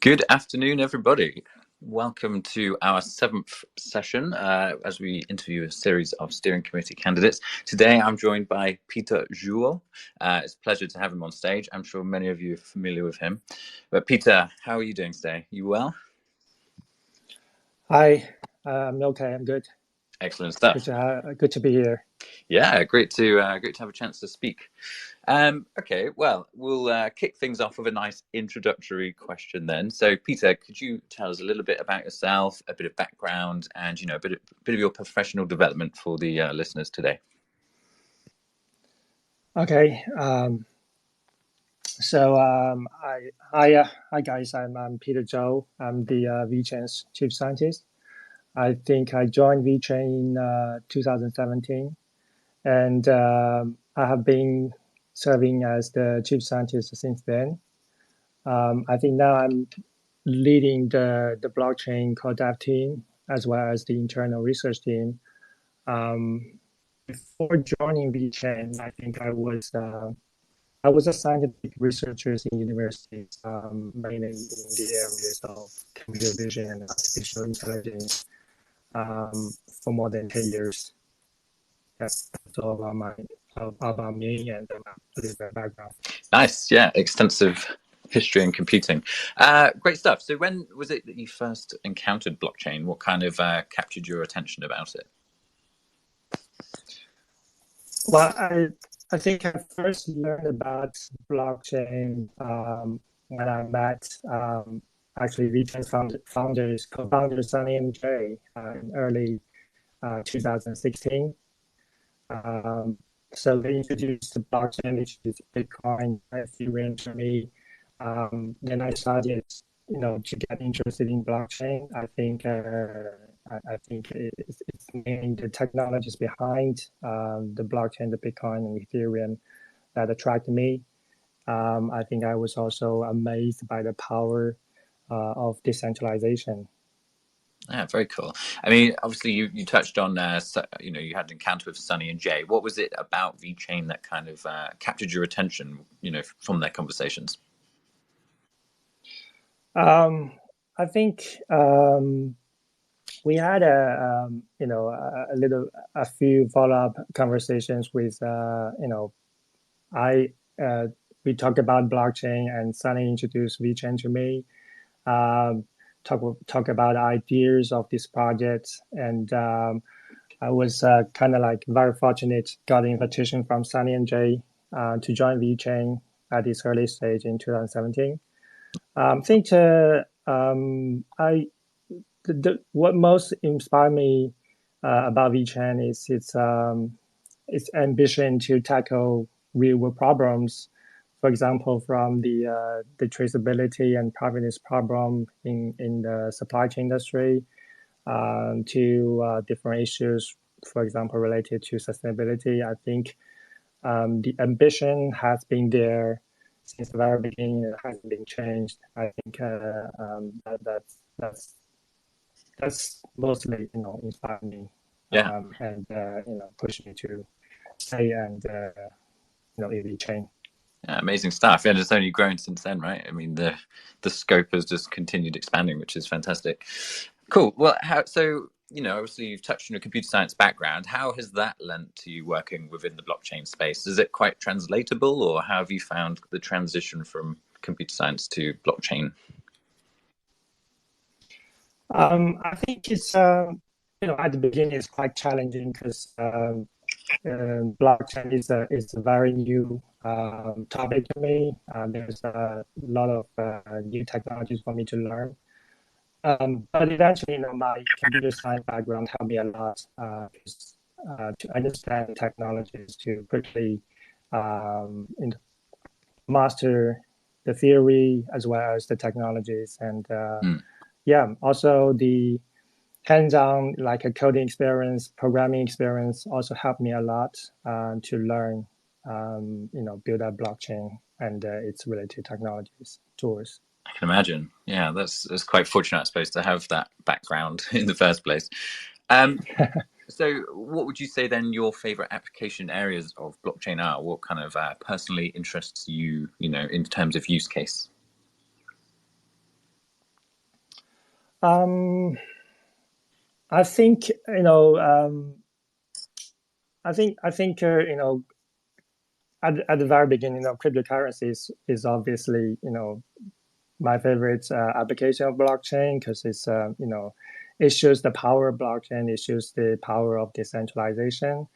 Good afternoon, everybody. Welcome to our seventh session as we interview a series of steering committee candidates. Today, I'm joined by Peter Zhou. It's a pleasure to have him on stage. I'm sure many of you are familiar with him. But Peter, how are you doing today? You well? Hi, I'm okay. I'm good. Excellent stuff. Good to be here. Yeah, great to have a chance to speak. Okay, well, we'll kick things off with a nice introductory question then. So, Peter, could you tell us a little bit about yourself, a bit of background, and a bit of your professional development for the listeners today? Okay. Hi guys. I'm Peter Zhou. I'm the VeChain's Chief Scientist. I think I joined VeChain in 2017, and I have been serving as the Chief Scientist since then. I think now I'm leading the blockchain core dev team as well as the internal research team. Before joining VeChain, I think I was a scientific researcher in universities, mainly in the areas of computer vision and artificial intelligence, for more than 10 years. That's all about me and a little bit of background. Nice, yeah, extensive history in computing. Great stuff. So when was it that you first encountered blockchain? What kind of captured your attention about it? Well, I think I first learned about blockchain when I met actually VeChain co-founder Sunny and Jay in early 2016. So they introduced the blockchain, which is Bitcoin, Ethereum to me. Then I started, to get interested in blockchain. I think it's mainly the technologies behind the blockchain, the Bitcoin and Ethereum that attracted me. I think I was also amazed by the power of decentralization. Yeah, very cool. I mean, obviously, you touched on, you had an encounter with Sunny and Jay. What was it about VeChain that kind of captured your attention, from their conversations? I think we had a few follow-up conversations with, we talked about blockchain and Sunny introduced VeChain to me. Talk about ideas of this project, and I was kind of like very fortunate, got an invitation from Sunny and Jay to join VeChain at this early stage in 2017. I think what most inspired me about VeChain is its ambition to tackle real-world problems. For example, from the traceability and privacy problem in the supply chain industry to different issues, for example, related to sustainability. I think the ambition has been there since the very beginning. It hasn't been changed. I think that's mostly inspired me. Yeah. And pushed me to stay and in VeChain. Yeah, amazing stuff. And it's only grown since then, right? I mean, the scope has just continued expanding, which is fantastic. Cool. Well, obviously you've touched on your computer science background. How has that lent to you working within the blockchain space? Is it quite translatable, or how have you found the transition from computer science to blockchain? I think it's at the beginning it's quite challenging because blockchain is a very new topic to me. There's a lot of new technologies for me to learn. But eventually, my computer science background helped me a lot to understand technologies, to quickly master the theory as well as the technologies. And also the hands-on, like a coding experience, programming experience also helped me a lot to learn, build a blockchain and its related technologies, tools. I can imagine. Yeah, that's quite fortunate, I suppose, to have that background in the first place. So what would you say then your favorite application areas of blockchain are? What kind of personally interests you, in terms of use case? Um, I think you know. I think at the very beginning of cryptocurrencies is obviously my favorite application of blockchain because it's it shows the power of blockchain, it shows the power of decentralization,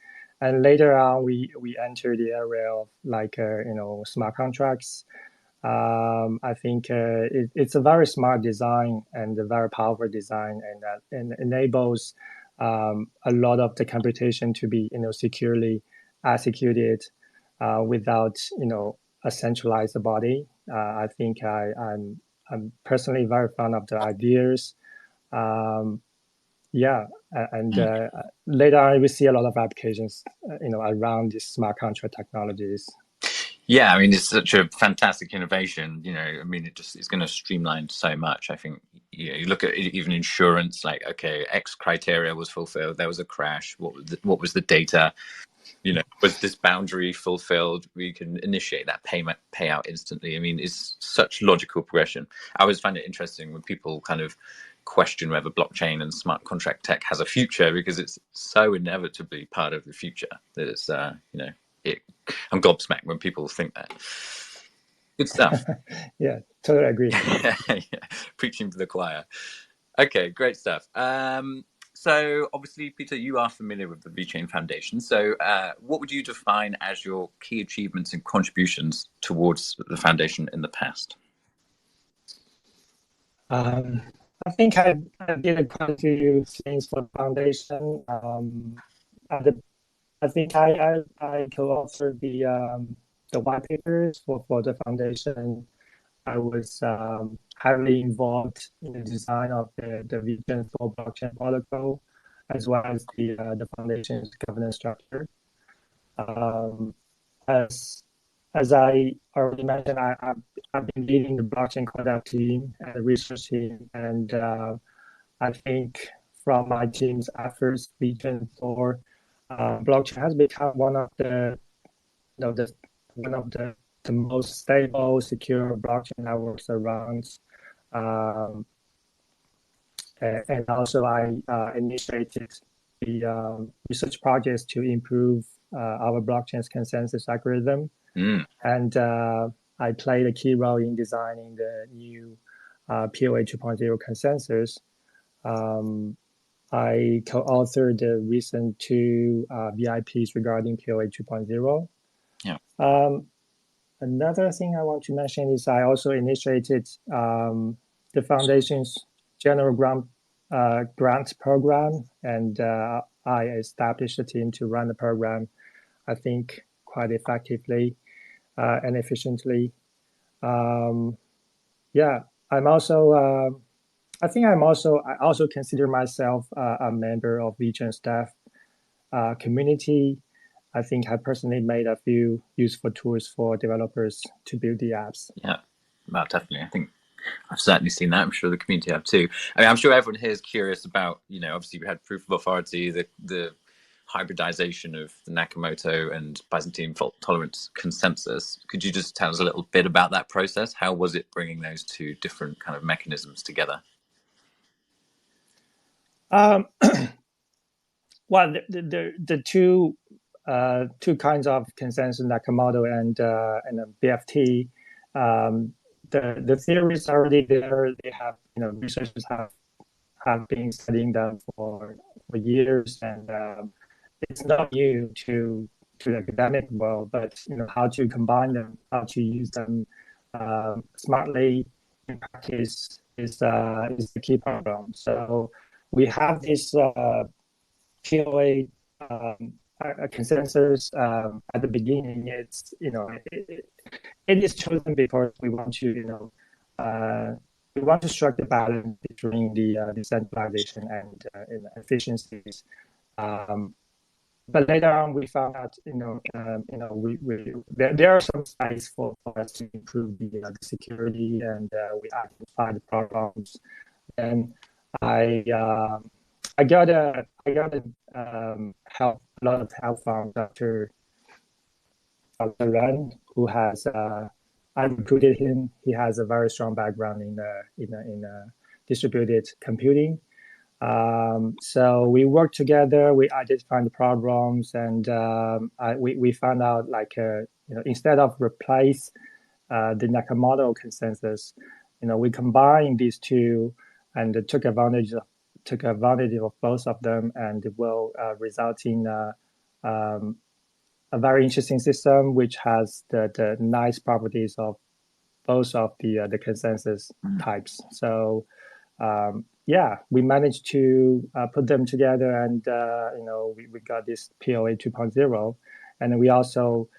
and later on we enter the area of like smart contracts. I think it's a very smart design and a very powerful design, and that and enables a lot of the computation to be securely executed without a centralized body. I think I'm personally very fond of the ideas. Um, yeah, and later on we see a lot of applications, around these smart contract technologies. Yeah, I mean, it's such a fantastic innovation. I mean, it's going to streamline so much. I think you look at even insurance, like, okay, X criteria was fulfilled, there was a crash. What was the data? Was this boundary fulfilled? We can initiate that payout instantly. I mean, it's such logical progression. I always find it interesting when people kind of question whether blockchain and smart contract tech has a future, because it's so inevitably part of the future that it's I'm gobsmacked when people think that. Good stuff. Yeah, totally agree. Yeah, preaching to the choir. Okay, great stuff. So obviously, Peter, you are familiar with the VeChain Foundation. So what would you define as your key achievements and contributions towards the foundation in the past? Um, I think I did quite a few things for the foundation. I think I co-authored the white papers for the foundation. I was heavily involved in the design of the VeChain for blockchain protocol, as well as the foundation's governance structure. Um, as as I already mentioned, I've been leading the blockchain conduct team and the research team, and I think from my team's efforts, VeChain for blockchain has become one of the one of the most stable, secure blockchain networks around. Um, and also, I initiated the research projects to improve our blockchain's consensus algorithm. Mm. And I played a key role in designing the new POA 2.0 consensus. I co-authored the recent two VIPs regarding POA 2.0. Yeah. Another thing I want to mention is I also initiated the foundation's general grant program, and I established a team to run the program, I think, quite effectively and efficiently. Yeah, I'm also. I also consider myself a member of VeChain staff community. I think I personally made a few useful tools for developers to build the apps. Yeah, well, definitely. I think I've certainly seen that. I'm sure the community have too. I mean, I'm sure everyone here is curious about, obviously we had proof of authority, the hybridization of the Nakamoto and Byzantine fault tolerance consensus. Could you just tell us a little bit about that process? How was it bringing those two different kind of mechanisms together? Um, well, the two kinds of consensus, Nakamoto and BFT, the theories are already there. They have researchers have been studying them for years, and it's not new to the academic world. But how to combine them, how to use them smartly in practice is the key problem. So we have this POA a consensus at the beginning. It's it is chosen because we want to we want to strike the balance between the decentralization and efficiencies. But later on, we found out, there are some space for us to improve the security, and we identified the problems. And I I got help a lot of help from Dr. Ren, who has I recruited him. He has a very strong background in distributed computing. So we worked together, we identified the problems, and we found out instead of replace the Nakamoto consensus, we combined these two and took advantage of both of them, and it will result in a very interesting system which has the nice properties of both of the consensus types. So we managed to put them together, and we got this POA 2.0, and we also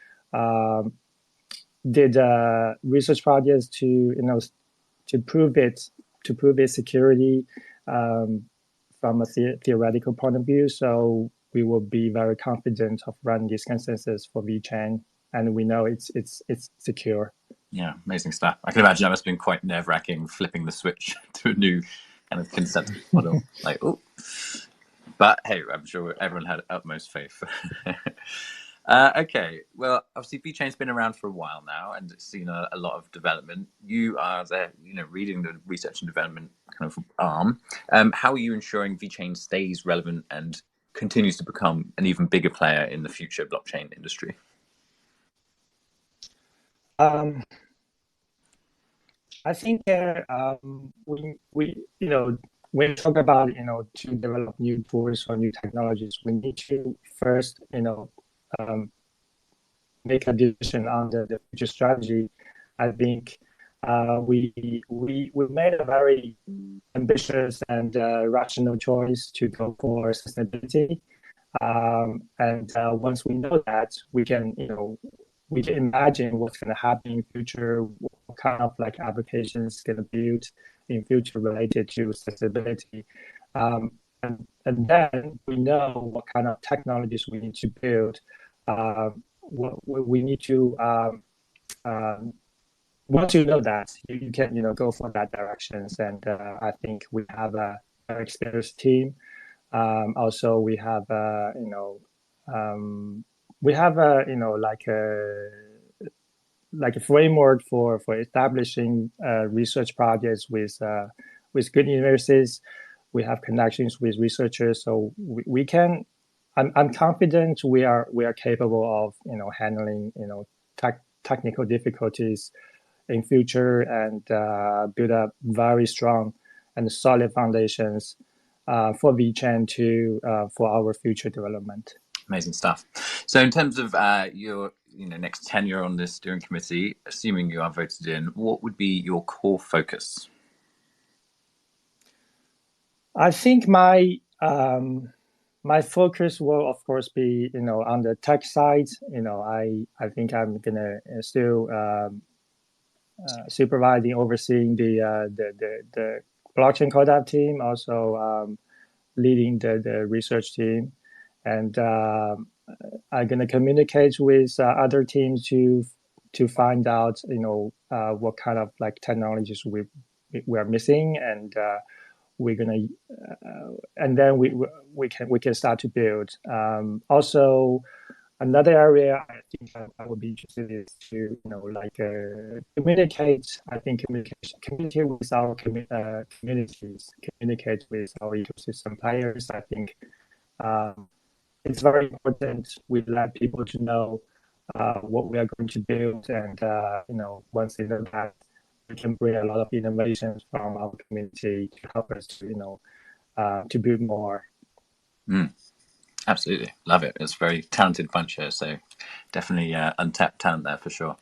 did research projects to prove its security from a theoretical point of view. So we will be very confident of running this consensus for VeChain, and we know it's secure. Yeah, amazing stuff. I can imagine that must have been quite nerve-wracking, flipping the switch to a new kind of consensus model. But hey, I'm sure everyone had utmost faith. Okay, well, obviously VeChain's been around for a while now, and it's seen a lot of development. You are there, reading the research and development kind of arm. How are you ensuring VeChain stays relevant and continues to become an even bigger player in the future blockchain industry? I think when we talk about to develop new tools or new technologies, we need to first make a decision on the future strategy. I think we made a very ambitious and rational choice to go for sustainability. And once we know that, we can imagine what's going to happen in future, what kind of applications going to build in future related to sustainability. And then we know what kind of technologies we need to build. We need to, once you know that, you can go for that directions. And I think we have a very experienced team. Also, we have a framework for establishing research projects with good universities. We have connections with researchers, so we can. I'm confident we are capable of handling technical difficulties in future, and build up very strong and solid foundations for VeChain for our future development. Amazing stuff. So in terms of your next tenure on this steering committee, assuming you are voted in, what would be your core focus? I think my focus will of course be on the tech side. I think I'm gonna still supervising, overseeing the blockchain code team, also leading the research team, and I'm gonna communicate with other teams to find out what kind of technologies we are missing, and we're gonna and then we can start to build. Also, another area I think I would be interested is to communicate. I think communicate with our communities, communicate with our ecosystem players. I think it's very important we let people to know what we are going to build, and once they know that, we can bring a lot of innovations from our community to help us to build more. Absolutely, love it. It's a very talented bunch here, so definitely untapped talent there for sure.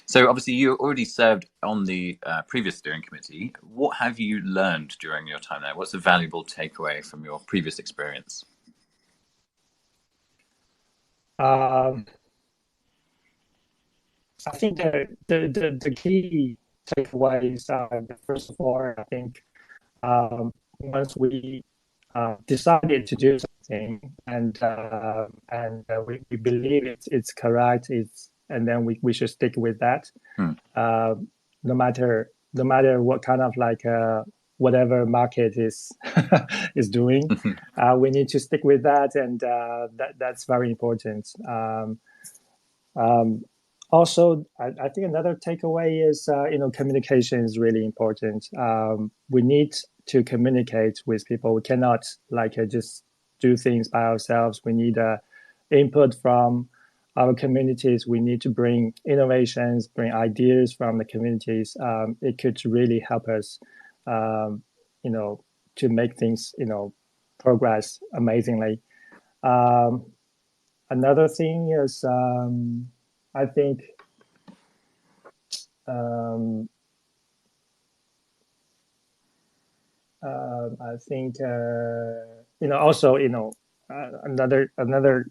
So obviously you already served on the previous steering committee. What have you learned during your time there? What's a valuable takeaway from your previous experience? I think the key takeaways are, first of all, I think once we decided to do something, and we believe it's correct, and then we should stick with that. No matter what kind of whatever market is is doing, we need to stick with that, and that's very important. Also, I think another takeaway is communication is really important. We need to communicate with people. We cannot like just do things by ourselves. We need input from our communities. We need to bring innovations, bring ideas from the communities. It could really help us, to make things, progress amazingly. Another thing is, I think, also, another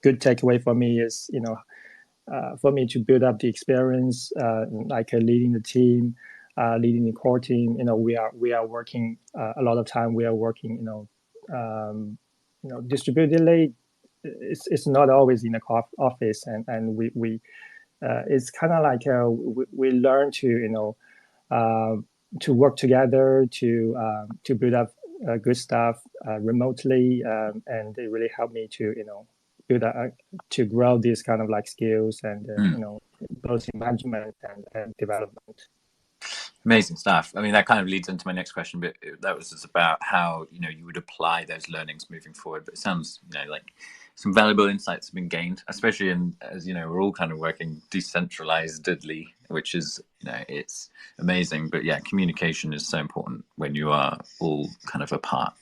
good takeaway for me is, for me to build up the experience, like leading the team, leading the core team. We are working a lot of time. We are working, distributedly. It's not always in the office, and we it's kind of like we learn to work together to build up good stuff remotely, and it really helped me to build to grow these kind of like skills and both in management and development. Amazing stuff. I mean, that kind of leads into my next question, but that was just about how you would apply those learnings moving forward. But it sounds like some valuable insights have been gained, especially as we're all kind of working decentralizedly, which is it's amazing. But yeah, communication is so important when you are all kind of apart.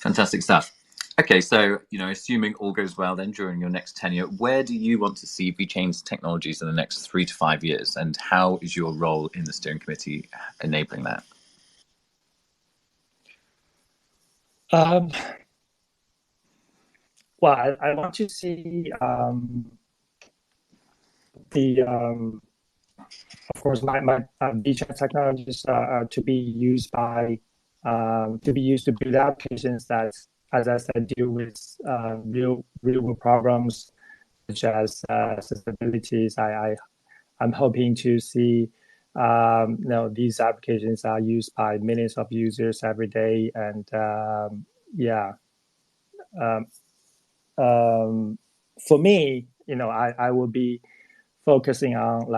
Fantastic stuff. Okay, so assuming all goes well, then during your next tenure, where do you want to see VeChain's technologies in the next 3 to 5 years, and how is your role in the steering committee enabling that? Well, I want to see of course, my VeChain technologies to be used to build applications that, as I said, deal with real world problems such as sustainability. I'm hoping to see these applications are used by millions of users every day, and for me, I will be focusing on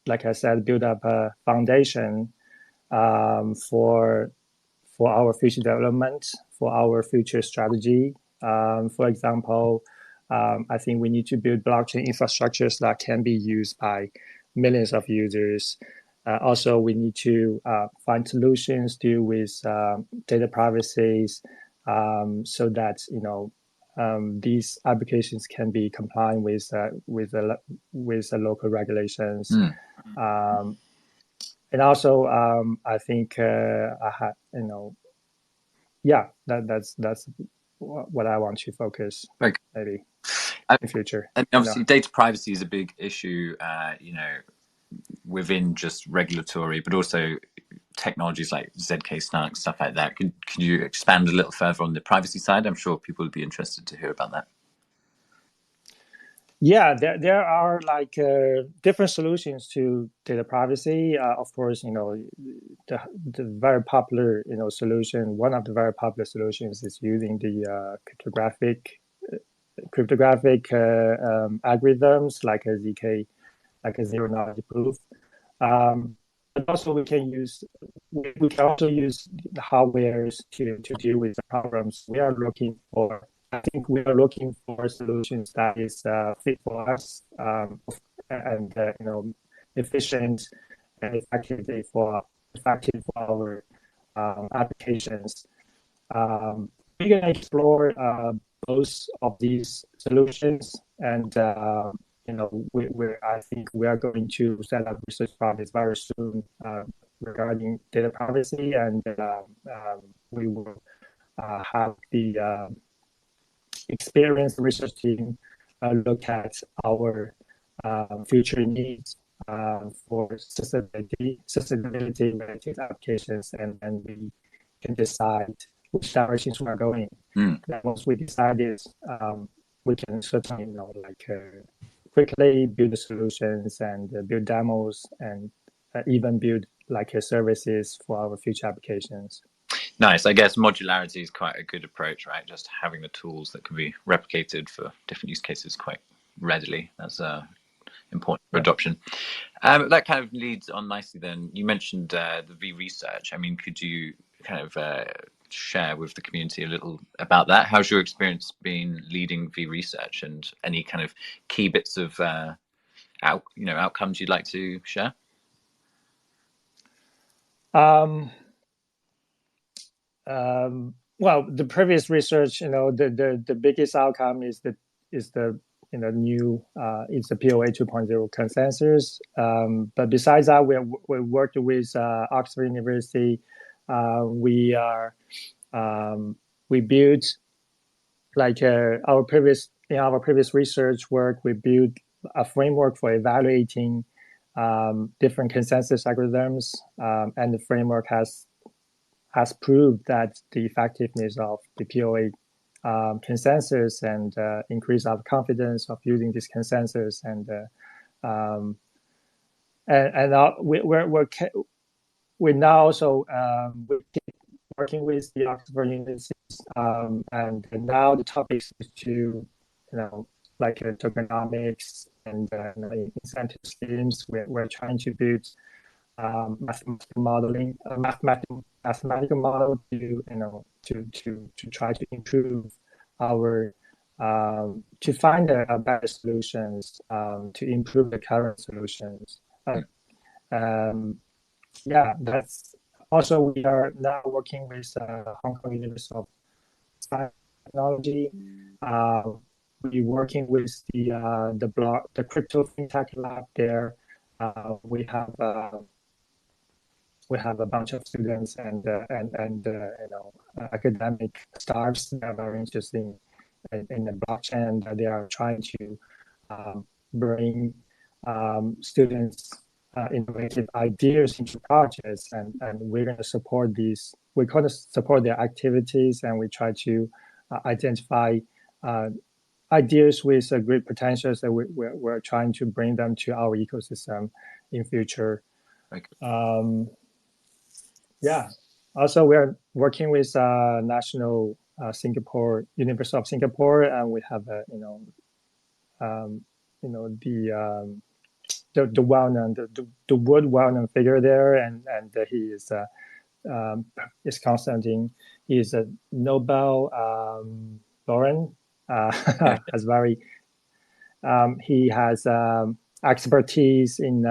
like I said, build up a foundation for our future development, for our future strategy. For example, I think we need to build blockchain infrastructures that can be used by millions of users. Also, we need to find solutions deal with data privacy, so that these applications can be compliant with the local regulations. And also, I think that's what I want to focus maybe in future. And obviously, data privacy is a big issue, within just regulatory, but also technologies like ZK Snark, stuff like that. Could you expand a little further on the privacy side? I'm sure people would be interested to hear about that. Yeah, there are like different solutions to data privacy. Of course, the very popular solution. One of the very popular solutions is using the cryptographic algorithms like a ZK, like a zero knowledge proof. But also we can also use the hardwares to deal with the problems. I think we are looking for solutions that is fit for us, and efficient and effective for our applications. We're gonna explore both of these solutions, and I think we are going to set up research projects very soon regarding data privacy, and we will have the experienced research team look at our future needs for sustainability related applications, and we can decide which directions we are going. And once we decide this, we can certainly quickly build the solutions and build demos, and even build services for our future applications. Nice. I guess modularity is quite a good approach, right? Just having the tools that can be replicated for different use cases quite readily. That's important for adoption. That kind of leads on nicely then. You mentioned the V-Research. I mean, could you kind of share with the community a little about that? How's your experience been leading V-Research, and any kind of key bits of outcomes you'd like to share? Well, the previous research, the biggest outcome is the new it's the POA 2.0 consensus. But besides that, we worked with Oxford University. We built our previous research work. We built a framework for evaluating different consensus algorithms, and the framework has proved that the effectiveness of the POA consensus and increase our confidence of using this consensus, and we're now also we keep working with the Oxford Universities, and now the topic is to tokenomics and incentive schemes. We're trying to build mathematical model to try to improve our to find a better solutions, to improve the current solutions. That's also, we are now working with Hong Kong University of Science and Technology. We're working with the crypto fintech lab there. We have a bunch of students and academic staffs that are very interested in the blockchain. That they are trying to bring students' innovative ideas into projects, and we're going to support these. We're going to support their activities, and we try to identify ideas with great potentials that we're trying to bring them to our ecosystem in future. Okay. Also, we are working with National University of Singapore, and we have the well-known, the world well-known figure there, and he is Constantine. He is a Nobel laureate. He has expertise in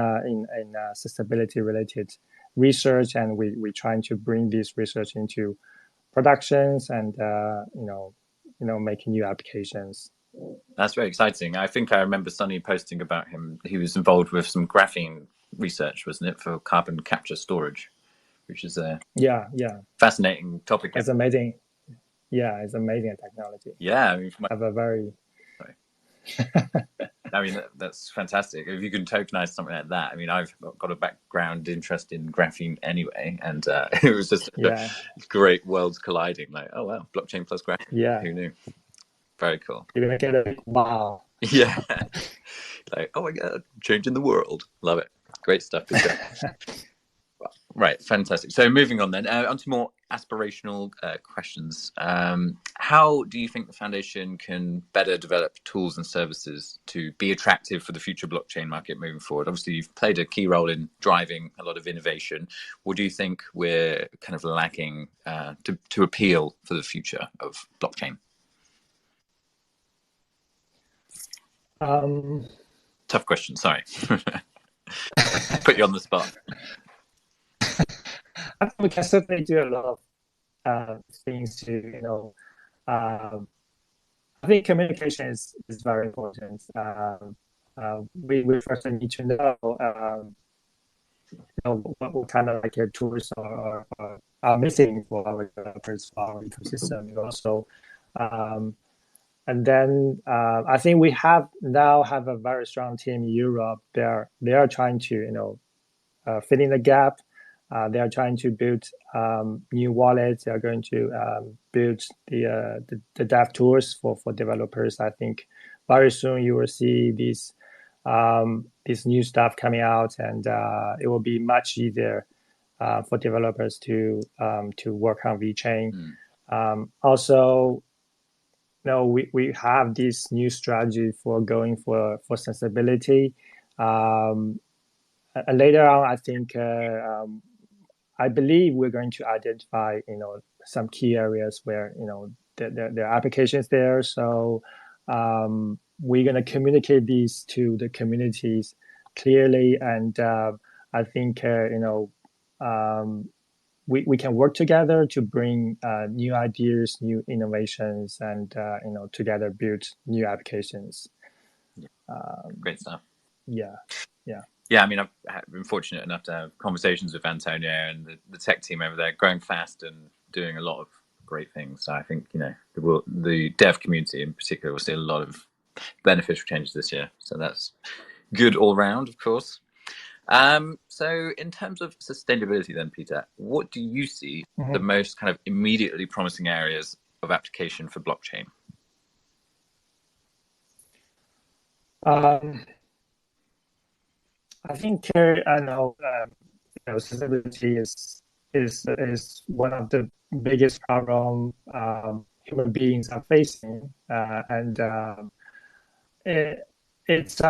sustainability related research, and we're trying to bring this research into productions and making new applications. That's very exciting. I think I remember Sunny posting about him. He was involved with some graphene research, wasn't it, for carbon capture storage, which is a fascinating topic. It's amazing. Yeah, it's amazing technology. Yeah, I mean, have a very. I mean, that's fantastic. If you can tokenize something like that, I mean, I've got a background interest in graphene anyway, and it was just great worlds colliding. Like, oh wow, blockchain plus graphene. Yeah, who knew? Very cool. You're gonna get a wow. Yeah, like, oh my god, changing the world. Love it. Great stuff. Right, fantastic. So moving on then, onto more aspirational questions. How do you think the foundation can better develop tools and services to be attractive for the future blockchain market moving forward? Obviously, you've played a key role in driving a lot of innovation. What do you think we're kind of lacking to appeal for the future of blockchain? Tough question, sorry. Put you on the spot. I think we can certainly do a lot of things to, I think communication is very important. We first need to know, what kind of tools are missing for our developers, for our ecosystem, also. And then I think we now have a very strong team in Europe. They are trying to fill in the gap. They are trying to build new wallets. They are going to build the dev tools for developers. I think very soon you will see this new stuff coming out, and it will be much easier for developers to work on VeChain. Also, we have this new strategy for going for sustainability. And later on, I think I believe we're going to identify, some key areas where, there are applications there. So we're going to communicate these to the communities clearly. And I think, we can work together to bring new ideas, new innovations, and, together build new applications. Great stuff. Yeah. Yeah. Yeah, I mean, I've been fortunate enough to have conversations with Antonio and the tech team over there, growing fast and doing a lot of great things. So I think, the dev community in particular will see a lot of beneficial changes this year. So that's good all round, of course. So in terms of sustainability then, Peter, what do you see the most kind of immediately promising areas of application for blockchain? I think I know sustainability is one of the biggest problem human beings are facing, and it's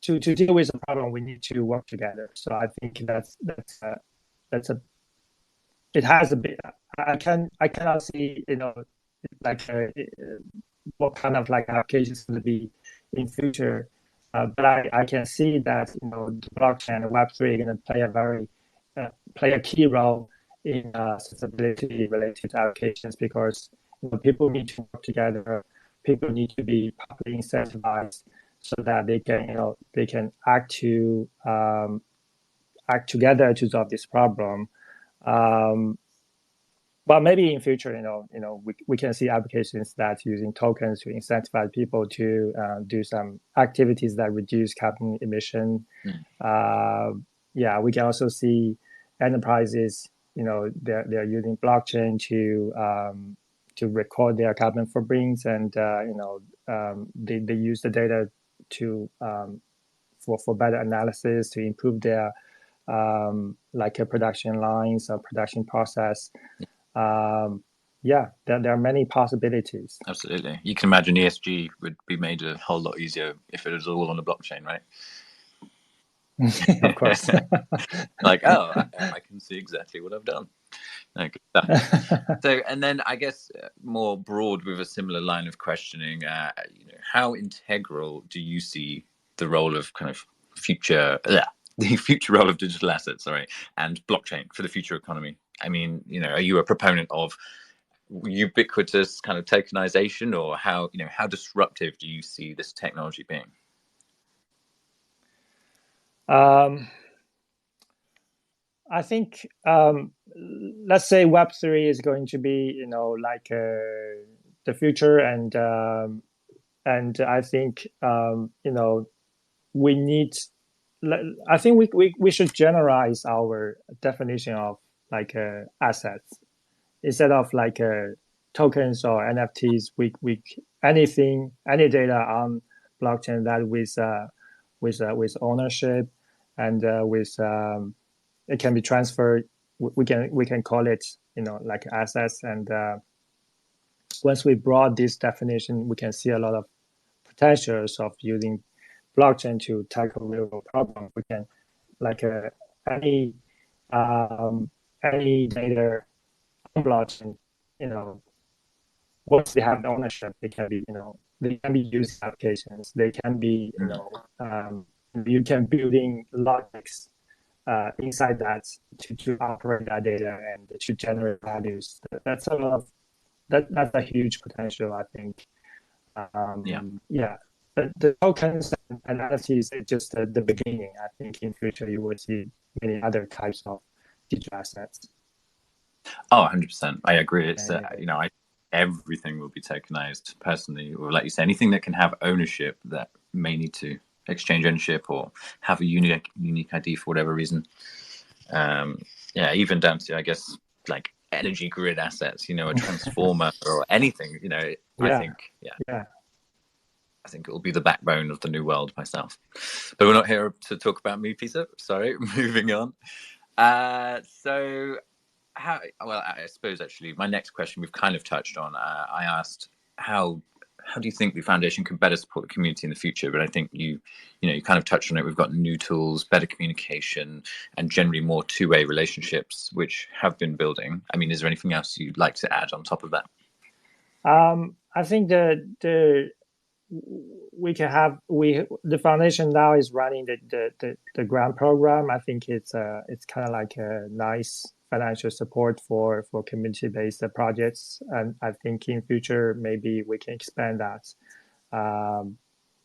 to deal with the problem we need to work together. So I think that's a it has a bit. I cannot see like what kind of like applications will be in future. But I can see that the blockchain and Web3 are going to play a key role in sustainability related applications, because people need to work together. People need to be properly incentivized so that they can act together to solve this problem. But maybe in future, we can see applications that using tokens to incentivize people to do some activities that reduce carbon emission. Yeah, we can also see enterprises, they're using blockchain to record their carbon footprints, and they use the data to for better analysis to improve their like a production lines or production process. Yeah, there are many possibilities. Absolutely. You can imagine ESG would be made a whole lot easier if it was all on the blockchain, right? Of course. Like, I can see exactly what I've done. No, good stuff. So, and then I guess more broad with a similar line of questioning, how integral do you see the role of kind of the future role of digital assets, and blockchain for the future economy? I mean, are you a proponent of ubiquitous kind of tokenization, or how disruptive do you see this technology being? I think let's say Web3 is going to be like the future, and I think we need. I think we should generalize our definition of like assets instead of like tokens or NFTs. Any data on blockchain that with ownership and with it can be transferred. We can call it like assets. And once we brought this definition, we can see a lot of potentials of using blockchain to tackle real world problems. We can like any data on blockchain, once they have ownership, they can be used applications. They can be you can building logics inside that to operate that data and to generate values. That's a huge potential, I think. Yeah. But the tokens and NFTs is just the beginning. I think in future you will see many other types of digital assets. Oh, 100%. I agree. It's everything will be tokenized. Personally, or like you say, anything that can have ownership that may need to exchange ownership or have a unique ID for whatever reason. Even down to, I guess, like energy grid assets, a transformer or anything, I think it will be the backbone of the new world myself. But we're not here to talk about me, Peter. Sorry, moving on. I suppose actually my next question we've kind of touched on. I asked how how do you think the foundation can better support the community in the future? But I think you kind of touched on it. We've got new tools, better communication, and generally more two-way relationships, which have been building. I mean, is there anything else you'd like to add on top of that? I think the foundation now is running the grant program. I think it's kind of like a nice financial support for community-based projects, and I think in future maybe we can expand that,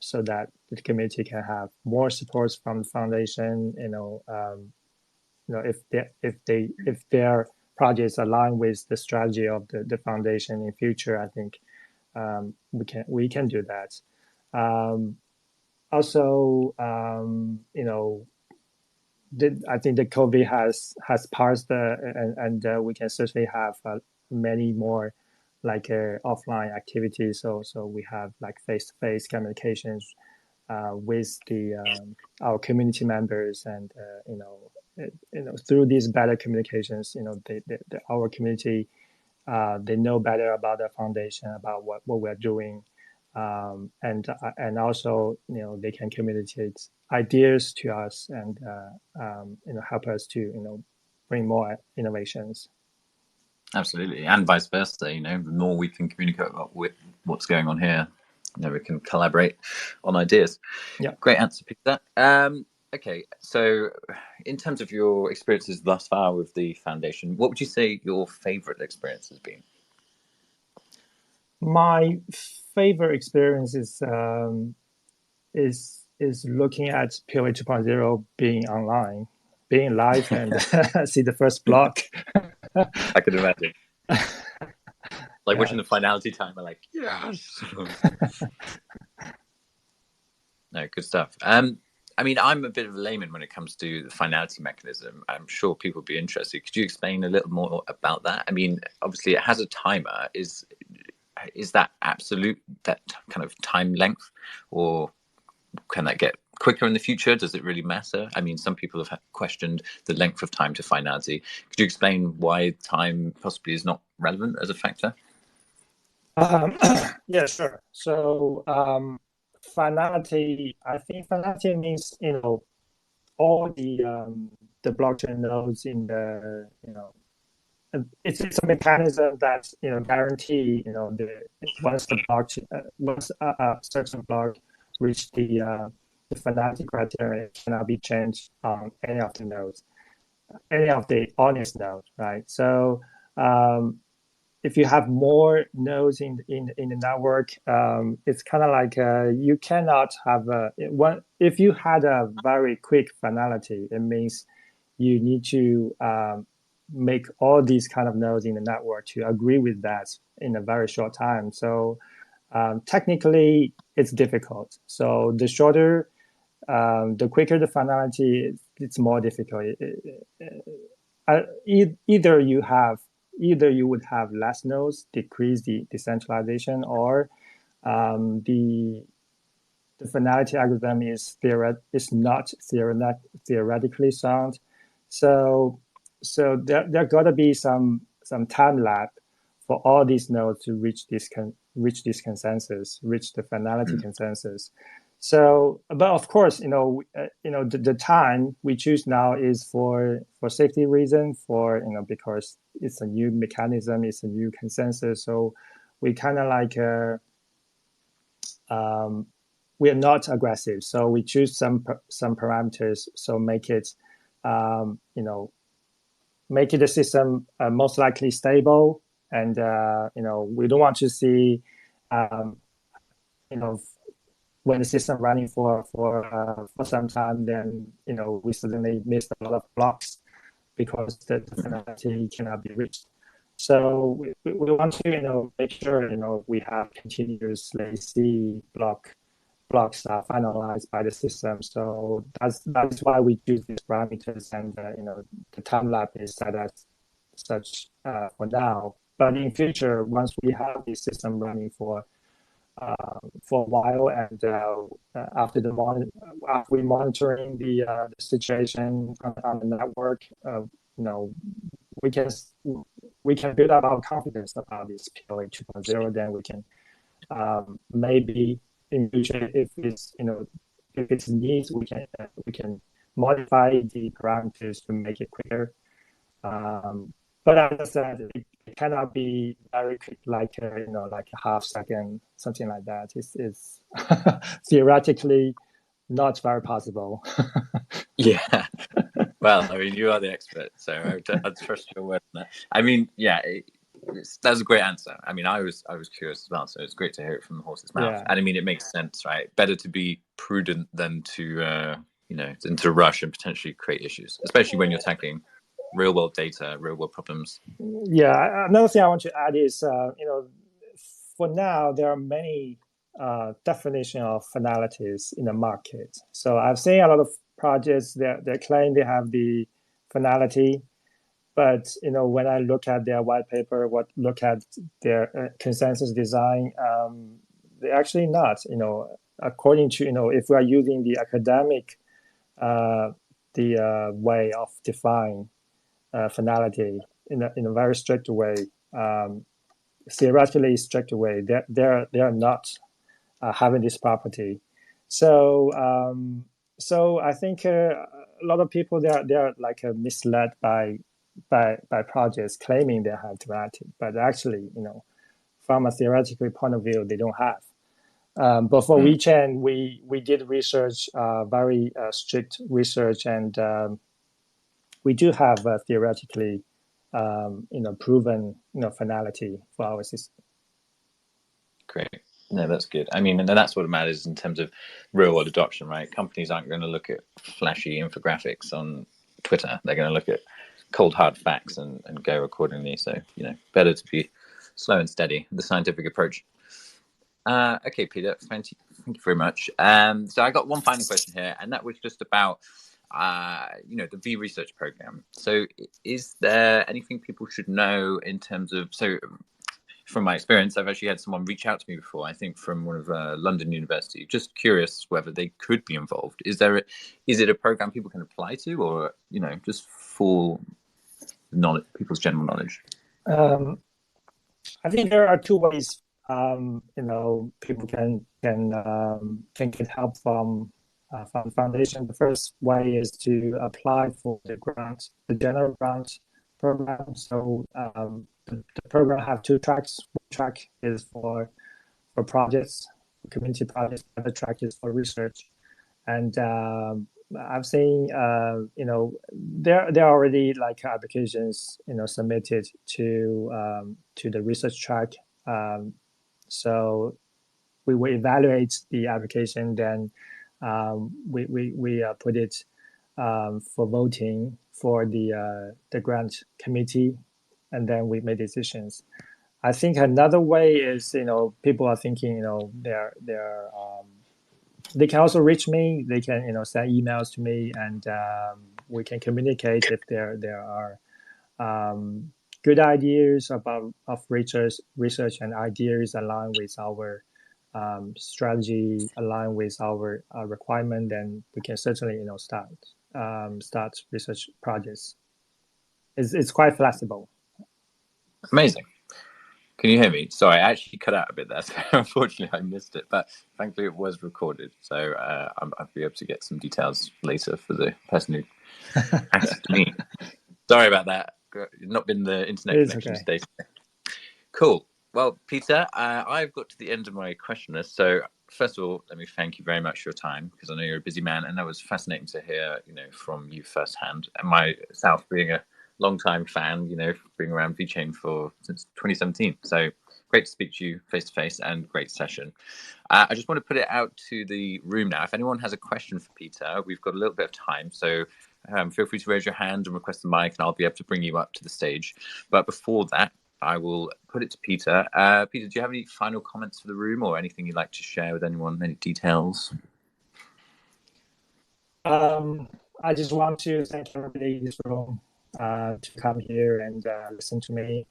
so that the community can have more supports from the foundation. If their projects align with the strategy of the foundation in future, I think we can do that. Also, I think the COVID has passed, and we can certainly have many more like offline activities. So we have like face-to-face communications with our community members, and through these better communications, our community, they know better about the foundation, about what we're doing, and also they can communicate ideas to us, and help us to bring more innovations. Absolutely, and vice versa. The more we can communicate about what's going on here, we can collaborate on ideas. Yeah. Great answer, Peter. Okay, so in terms of your experiences thus far with the foundation, what would you say your favorite experience has been? My favorite experience is looking at POA 2.0 being online, being live, and see the first block. I could imagine. Like watching the finality timer, like, yes. No, good stuff. I mean, I'm a bit of a layman when it comes to the finality mechanism. I'm sure people would be interested. Could you explain a little more about that? I mean, obviously it has a timer. Is that absolute, that kind of time length, or can that get quicker in the future? Does it really matter? I mean, some people have questioned the length of time to finality. Could you explain why time possibly is not relevant as a factor? Yeah, sure. So finality, I think finality means all the blockchain nodes in the it's a mechanism that guarantee once a certain block reach the finality criteria, it cannot be changed on any of the nodes, any of the honest nodes, right? So if you have more nodes in the network, it's kind of like you cannot have if you had a very quick finality, it means you need to make all these kind of nodes in the network to agree with that in a very short time. So technically, it's difficult. So the shorter, the quicker the finality, it's more difficult. Either you would have less nodes, decrease the decentralization, or the finality algorithm is not theoretically sound. So there gotta be some time lag for all these nodes to reach this consensus, reach the finality consensus. So, but of course, the time we choose now is for safety reason, because it's a new mechanism, it's a new consensus. So we kind of like we are not aggressive. So we choose some parameters. So make it make it a system most likely stable, and we don't want to see when the system running for some time, then we suddenly missed a lot of blocks because the finality cannot be reached. So we want to make sure we have continuously see blocks are finalized by the system. So that's why we choose these parameters, and the time lap is set as such for now. But in future, once we have the system running for a while, and after we monitoring the situation on the network, we can build up our confidence about this POA 2.0. Then we can maybe in future, if it's if it's needs, we can modify the parameters to make it quicker. But as I said, it cannot be very quick, like like a half second, something like that. It's theoretically not very possible. Yeah. Well, I mean, you are the expert, so I'd trust your word on that. I mean, yeah, that's a great answer. I mean, I was curious as well, so it's great to hear it from the horse's mouth. Yeah. And I mean, it makes sense, right? Better to be prudent than than to rush and potentially create issues, especially when you're tackling real world data, real world problems. Yeah. Another thing I want to add is, for now there are many definition of finalities in the market. So I've seen a lot of projects that claim they have the finality, but when I look at their white paper, look at their consensus design, they're actually not. According to if we are using the academic way of define finality in a very strict way, theoretically strict way, they're not having this property. So so I think a lot of people they're like misled by projects claiming they have finality, but actually from a theoretical point of view they don't have. But for VeChain, we did research, very strict research, and we do have theoretically proven finality for our system. Great. No, that's good. I mean, and that's what matters in terms of real world adoption, right? Companies aren't going to look at flashy infographics on Twitter. They're going to look at cold hard facts and go accordingly. So, better to be slow and steady, the scientific approach. Okay, Peter, thank you very much. So I got one final question here, and that was just about the V Research program. So is there anything people should know in terms of, from my experience, I've actually had someone reach out to me before, I think from one of London University, just curious whether they could be involved. Is it a program people can apply to, or, just for knowledge, people's general knowledge? I think there are two ways, people can get help from the foundation. The first way is to apply for the grant, the general grant program. So the program have two tracks. One track is for projects, community projects. The other track is for research. And I've seen, there are already like applications, submitted to the research track. So we will evaluate the application, then we put it for voting for the grant committee, and then we make decisions. I think another way is, people are thinking, they can also reach me. They can, send emails to me, and we can communicate if there are good ideas of research and ideas align with our strategy, align with our requirement. Then we can certainly, start research projects. It's quite flexible. Amazing. Can you hear me? Sorry, I actually cut out a bit there, so unfortunately I missed it, but thankfully it was recorded, so I'll be able to get some details later for the person who asked me. Sorry about that. Not been the internet connection today. Cool. Well, Peter, I've got to the end of my question list, so first of all, let me thank you very much for your time, because I know you're a busy man, and that was fascinating to hear, from you firsthand, and myself being a long-time fan, being around VeChain since 2017. So great to speak to you face to face, and great session. I just want to put it out to the room now. If anyone has a question for Peter, we've got a little bit of time, so feel free to raise your hand and request the mic, and I'll be able to bring you up to the stage. But before that, I will put it to Peter. Peter, do you have any final comments for the room, or anything you'd like to share with anyone, any details? I just want to thank everybody in this room to come here and listen to me.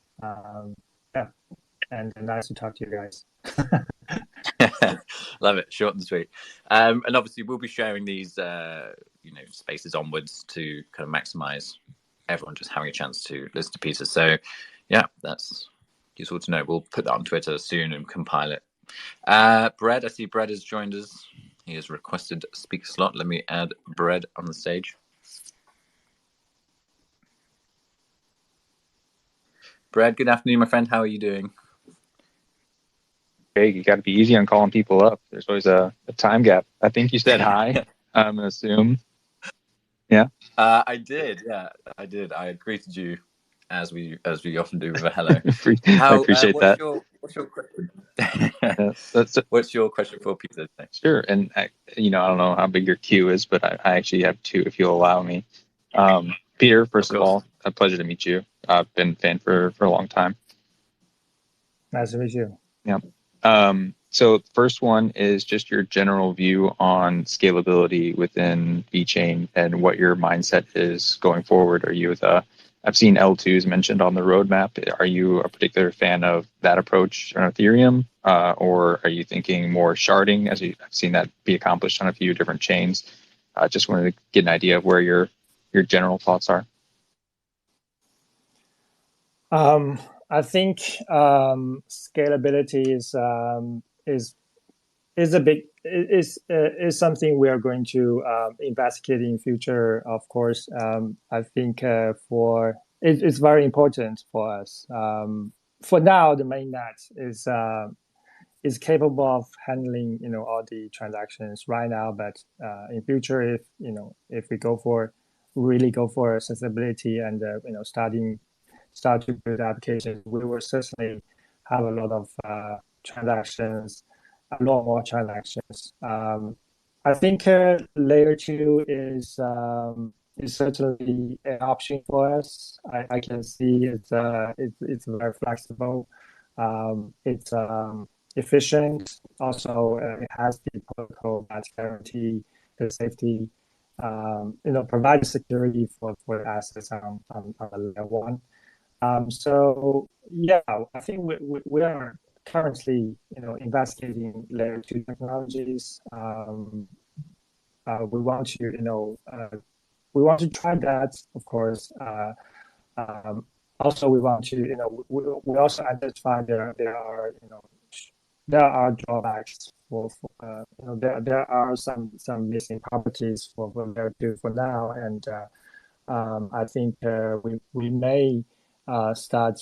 And nice to talk to you guys. Love it, short and sweet. And obviously we'll be sharing these spaces onwards to kind of maximize everyone just having a chance to listen to Peter. So yeah, that's useful to know. We'll put that on Twitter soon and compile it. Brad, I see Brad has joined us. He has requested a speaker slot. Let me add Brad on the stage. Brad, good afternoon, my friend. How are you doing? Hey, you got to be easy on calling people up. There's always a time gap. I think you said hi. I'm gonna assume. Yeah. I did. Yeah, I did. I greeted you as we often do with a hello. I appreciate that. What's your question? What's your question for Peter today? Sure. And I don't know how big your queue is, but I actually have two, if you'll allow me. Peter, first of all, a pleasure to meet you. I've been a fan for a long time. Nice to meet you. Yeah. So the first one is just your general view on scalability within VeChain and what your mindset is going forward. I've seen L2s mentioned on the roadmap. Are you a particular fan of that approach on Ethereum, or are you thinking more sharding, as I've seen that be accomplished on a few different chains? Just wanted to get an idea of where your general thoughts are. I think scalability is something we are going to investigate in future. Of course, I think it's very important for us. For now, the mainnet is capable of handling all the transactions right now, but in future, if we really go for accessibility and start to build applications, we will certainly have a lot of transactions, a lot more transactions. I think layer 2 is certainly an option for us. I can see it's very flexible. It's efficient. Also, it has the protocol that guarantee the safety, provide security for the assets on layer 1. So yeah, I think we are currently investigating layer 2 technologies. We want to try that, of course. Also, we want to we also identify there are drawbacks for there are some missing properties for layer 2 for now, and I think we may start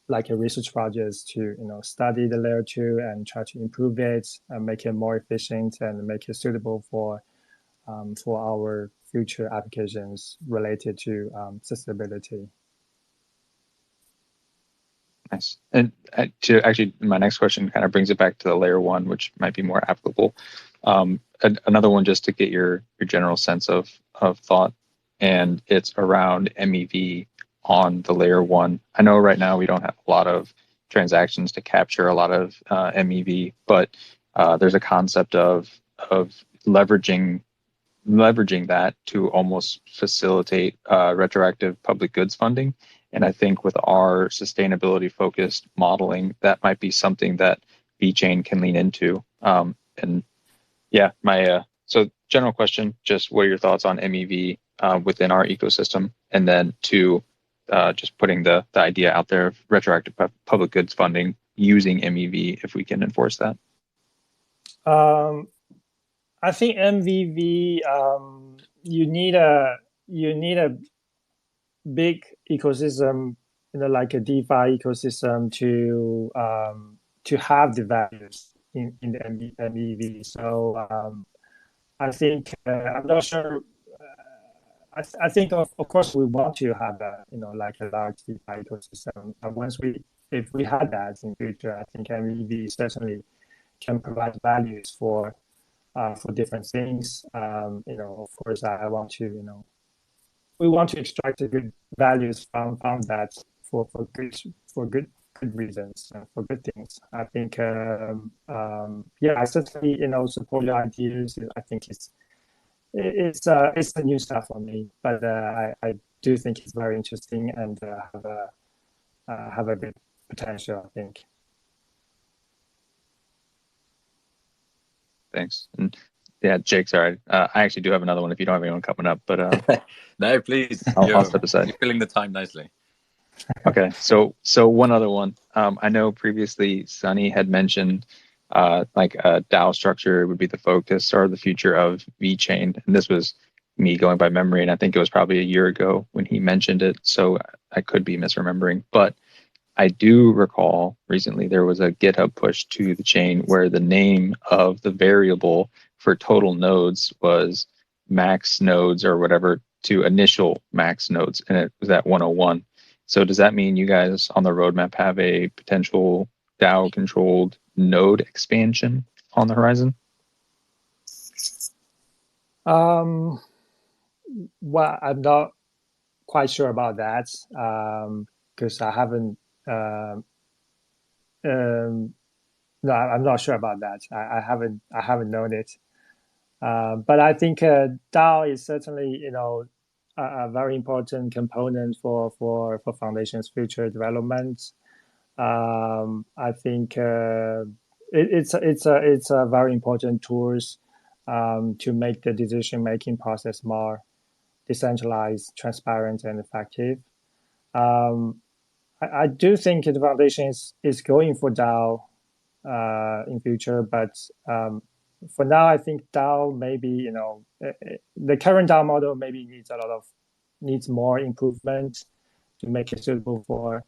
like a research project to study the layer 2 and try to improve it and make it more efficient and make it suitable for our future applications related to accessibility. Nice. And actually, my next question kind of brings it back to the layer 1, which might be more applicable. Another one just to get your general sense of thought, and it's around MEV on the layer 1. I know right now we don't have a lot of transactions to capture a lot of MEV, but there's a concept of leveraging that to almost facilitate retroactive public goods funding. And I think with our sustainability focused modeling, that might be something that VeChain can lean into. And yeah, so general question, just what are your thoughts on MEV within our ecosystem? And then just putting the idea out there of retroactive public goods funding using MEV, if we can enforce that. I think MEV, you need a big ecosystem, like a DeFi ecosystem to have the values in the MEV. So I think I'm not sure. I think of course we want to have like a large DeFi ecosystem. If we had that in future, I think MEV certainly can provide values for different things. Of course, we want to extract the good values from that for good reasons and for good things. I think I certainly support your ideas. I think it's a new stuff for me, but I do think it's very interesting and have a good potential, I think. Thanks. And yeah, Jake, sorry. I actually do have another one if you don't have anyone coming up, but no, please. I'll step aside. You're filling the time nicely. Okay, so one other one. I know previously Sunny had mentioned like a DAO structure would be the focus or the future of VeChain. And this was me going by memory, and I think it was probably a year ago when he mentioned it. So I could be misremembering, but I do recall recently there was a GitHub push to the chain where the name of the variable for total nodes was max nodes or whatever to initial max nodes, and it was at 101. So does that mean you guys on the roadmap have a potential DAO controlled node expansion on the horizon? Well, I'm not quite sure about that because I haven't. No, I'm not sure about that. I haven't known it. But I think DAO is certainly a very important component for Foundation's future development. I think it's a very important tools to make the decision making process more decentralized, transparent, and effective. I do think the foundation is going for DAO in future, but for now, I think DAO maybe the current DAO model maybe needs more improvement to make it suitable for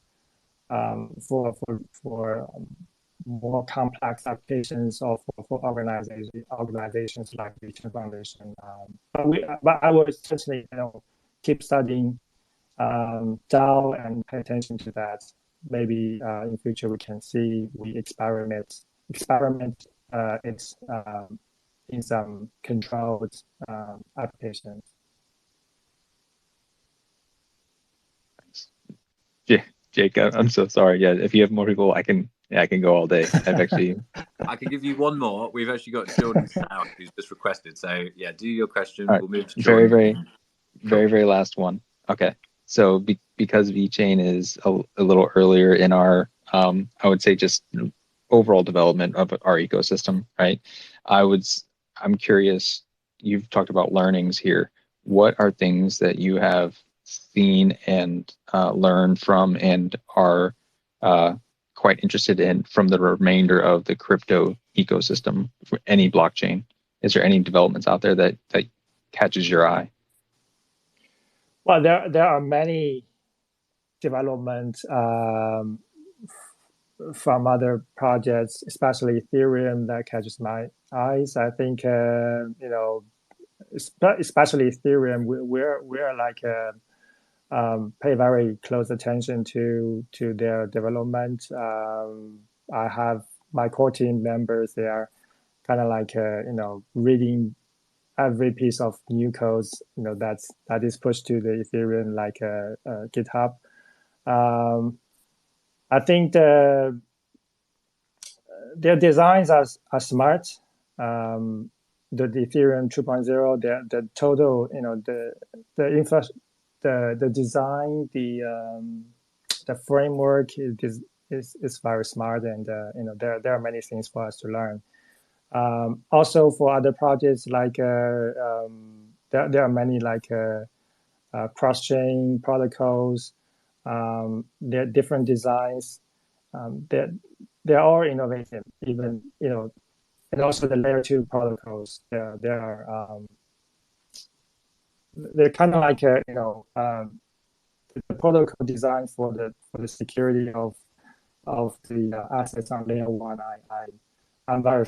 more complex applications or for organizations like VeChain Foundation. But I would certainly keep studying DAO and pay attention to that. Maybe in future we can see we experiment it in some controlled applications. Jake, I'm so sorry. Yeah, if you have more people, I can go all day. I've actually. I can give you one more. We've actually got Jordan out who's just requested. So yeah, do your question. Right. We'll move to Jordan. Very last one. Okay. So because VeChain is a little earlier in our, I would say just overall development of our ecosystem, right? I'm curious. You've talked about learnings here. What are things that you have seen and learned from and are quite interested in from the remainder of the crypto ecosystem for any blockchain? Is there any developments out there that catches your eye? Well, there are many developments from other projects, especially Ethereum, that catches my eyes. I think especially Ethereum, we're like pay very close attention to their development. I have my core team members. They are kind of like reading every piece of new codes that is pushed to the Ethereum like GitHub. I think their designs are smart. The Ethereum 2.0, the total the design, the framework is very smart, and there are many things for us to learn. Also, for other projects, like there are many like cross-chain protocols. There are different designs. They're all innovative. Even and also the layer 2 protocols. They're kind of like the protocol design for the security of the assets on layer 1. I'm very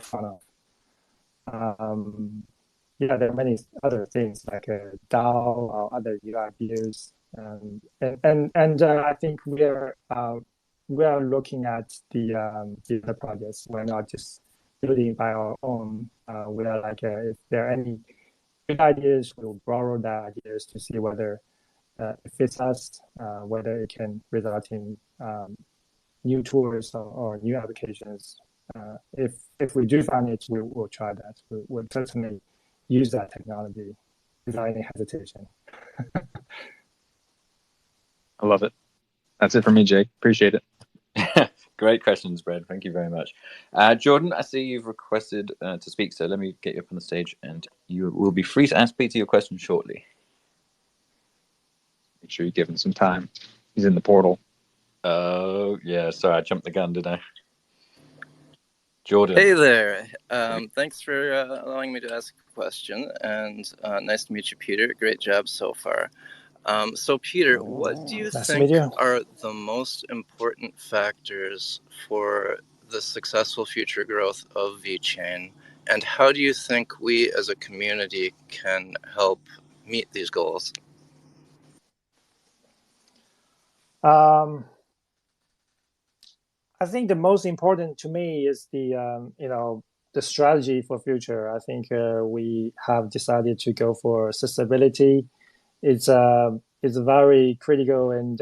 fond of. There are many other things like DAO or other UI views, and I think we are looking at the projects. We're not just building by our own. We are like if there are any good ideas, we'll borrow the ideas to see whether it fits us, whether it can result in new tools or new applications. If we do find it, we'll try that. We'll certainly use that technology without any hesitation. I love it. That's it for me, Jake. Appreciate it. Great questions, Brad. Thank you very much. Jordan, I see you've requested to speak, so let me get you up on the stage, and you will be free to ask Peter your question shortly. Make sure you give him some time. He's in the portal. Oh, yeah. Sorry, I jumped the gun, did I? Jordan. Hey there. Thanks for allowing me to ask a question, and nice to meet you, Peter. Great job so far. So, Peter, what do you think are the most important factors for the successful future growth of VeChain, and how do you think we as a community can help meet these goals? I think the most important to me is the strategy for future. I think we have decided to go for sustainability. It's a very critical and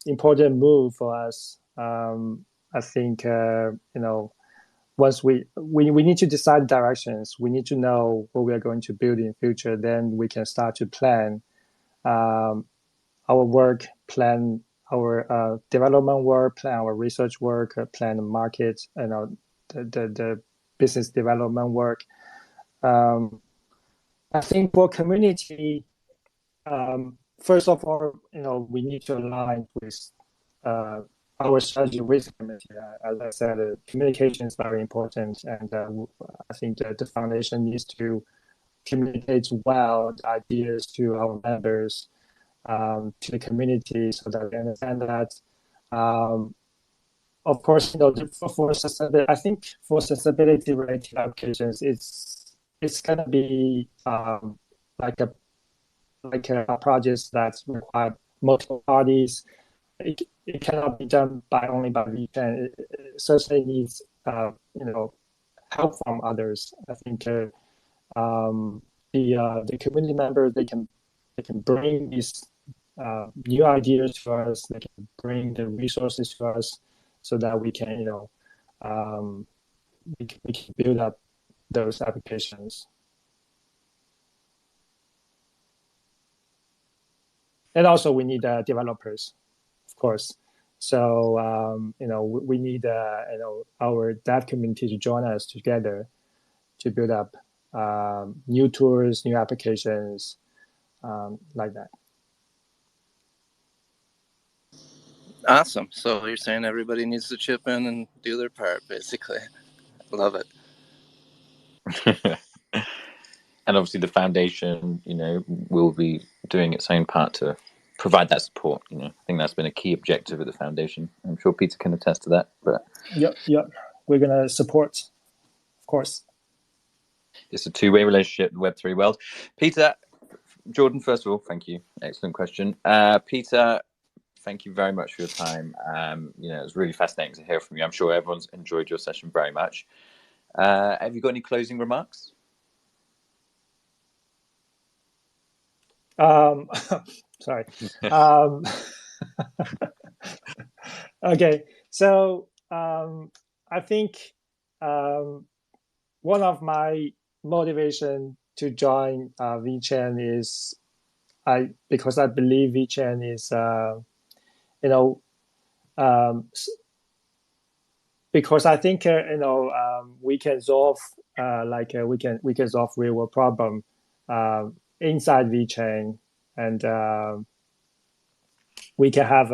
important move for us. I think once we need to decide directions, we need to know what we are going to build in future. Then we can start to plan our work, plan our development work, plan our research work, plan the market, the business development work. I think for community, first of all, we need to align with our strategy with the community. As I said, communication is very important, and I think that the foundation needs to communicate well the ideas to our members, to the community, so that they understand that. Of course, for sustainability, I think for sustainability related applications, it's gonna be like a project that require multiple parties. It cannot be done only by VeChain. It certainly needs help from others. I think the community members, they can bring these new ideas to us. They can bring the resources to us, so that we can we can build up those applications. And also we need developers, of course. So we need our dev community to join us together to build up new tools, new applications, like that. Awesome. So you're saying everybody needs to chip in and do their part, basically. Love it. And obviously the foundation, will be doing its own part to provide that support. I think that's been a key objective of the foundation. I'm sure Peter can attest to that. But yep, we're gonna support, of course. It's a two-way relationship, the Web3 world. Peter, Jordan, first of all, thank you. Excellent question. Peter, thank you very much for your time. It was really fascinating to hear from you. I'm sure everyone's enjoyed your session very much. Have you got any closing remarks? Sorry. Okay, so I think one of my motivation to join VeChain is because I believe VeChain is because I think we can solve we can solve real world problem inside VeChain, and we can have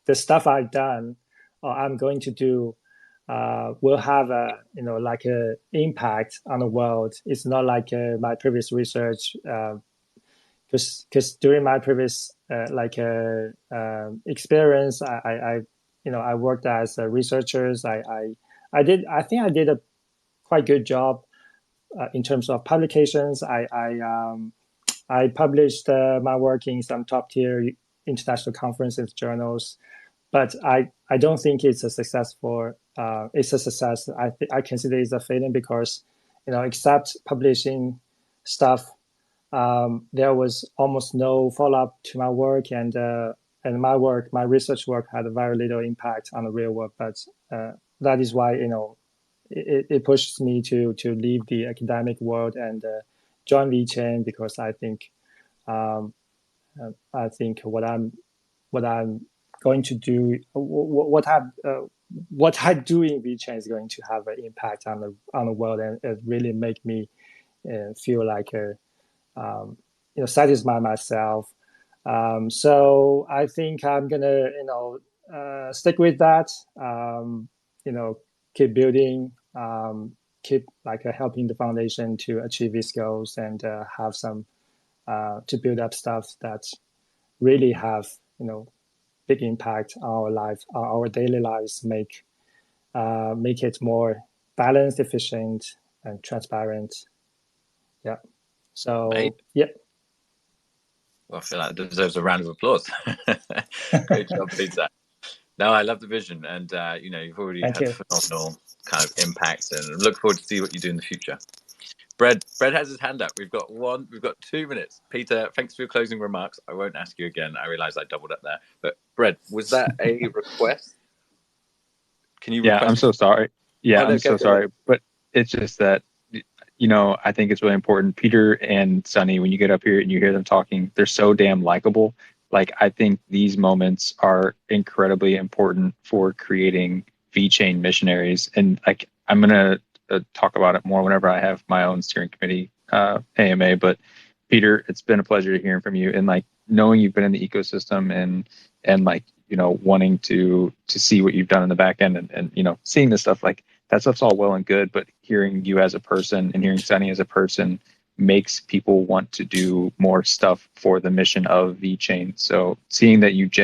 the stuff I've done or I'm going to do will have a impact on the world. It's not like my previous research, because during my previous experience, I worked as a researcher. I think I did a quite good job in terms of publications. I published my work in some top tier international conferences, journals, but I don't think it's a successful. It's a success. I consider it's a failure because except publishing stuff, there was almost no follow up to my work, and my research work had a very little impact on the real world. But that is why it pushes me to leave the academic world and join VeChain, because I think what I'm going to do, what I do in VeChain is going to have an impact on the world, and it really make me feel like satisfy myself. So I think I'm gonna stick with that. keep building, keep like helping the foundation to achieve its goals, and have some to build up stuff that really have big impact on our life, our daily lives, make it more balanced, efficient, and transparent. Yeah. So yeah. Well, I feel like it deserves a round of applause. Great job, Peter. No, I love the vision, and you've already had a phenomenal kind of impact, and look forward to see what you do in the future. Brad has his hand up. We've got 2 minutes. Peter, thanks for your closing remarks. I won't ask you again. I realize I doubled up there, but Brad, was that a request? Can you? Yeah, I'm so sorry. Yeah, I'm so sorry, but it's just that I think it's really important. Peter and Sunny, when you get up here and you hear them talking, they're so damn likable. Like, I think these moments are incredibly important for creating VeChain missionaries. And like, I'm going to talk about it more whenever I have my own steering committee AMA. But Peter, it's been a pleasure hearing from you, and like knowing you've been in the ecosystem and like, wanting to see what you've done in the back end and seeing this stuff, like that stuff's all well and good, but hearing you as a person and hearing Sunny as a person makes people want to do more stuff for the mission of VeChain. So seeing that you